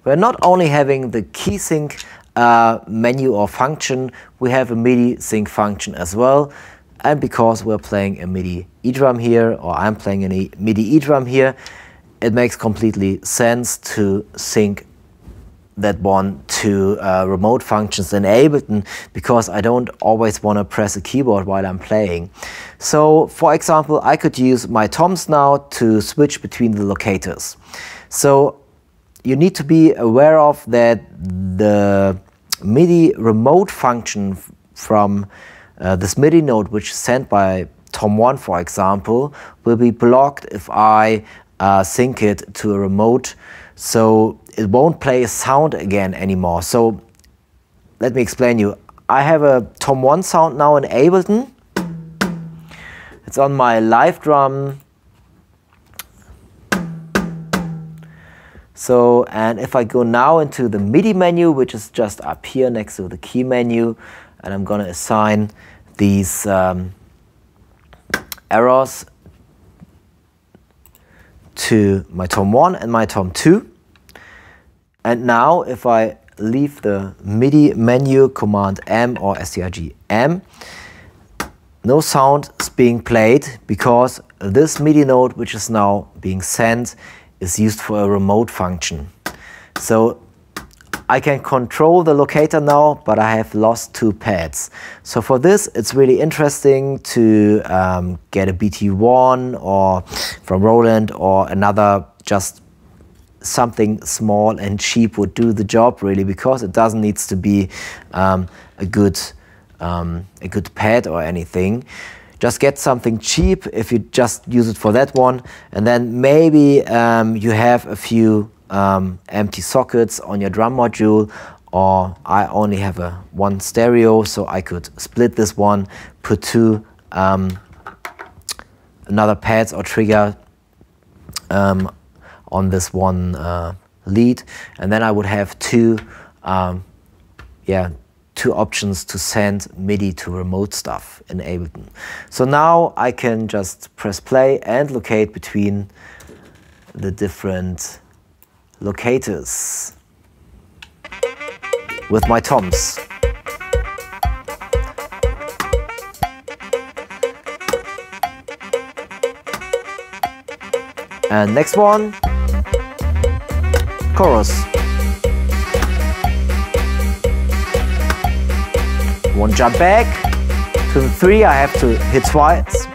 we're not only having the key sync menu or function, we have a MIDI sync function as well. And because we're playing a MIDI E-drum here, or I'm playing a MIDI E-drum here, it makes completely sense to sync that one to remote functions in Ableton, because I don't always want to press a keyboard while I'm playing. So for example, I could use my toms now to switch between the locators. So you need to be aware of that the MIDI remote function from this MIDI note, which is sent by Tom 1, for example, will be blocked if I sync it to a remote. So it won't play a sound again anymore. So let me explain you. I have a Tom 1 sound now in Ableton. It's on my live drum. So, and if I go now into the MIDI menu, which is just up here next to the key menu, and I'm going to assign these errors to my Tom 1 and my Tom 2. And now if I leave the MIDI menu, Command M or STRG M, no sound is being played, because this MIDI note, which is now being sent, is used for a remote function. So I can control the locator now, but I have lost 2 pads. So for this, it's really interesting to get a BT1 or from Roland, or another, just something small and cheap would do the job really, because it doesn't need to be a good pad or anything. Just get something cheap if you just use it for that one, and then maybe you have a few empty sockets on your drum module, or I only have one stereo, so I could split this one, put 2 another pads or trigger on this one lead, and then I would have 2 options to send MIDI to remote stuff in Ableton. So now I can just press play and locate between the different locators with my toms. And next one, chorus. 1 jump back. To the 3 I have to hit twice.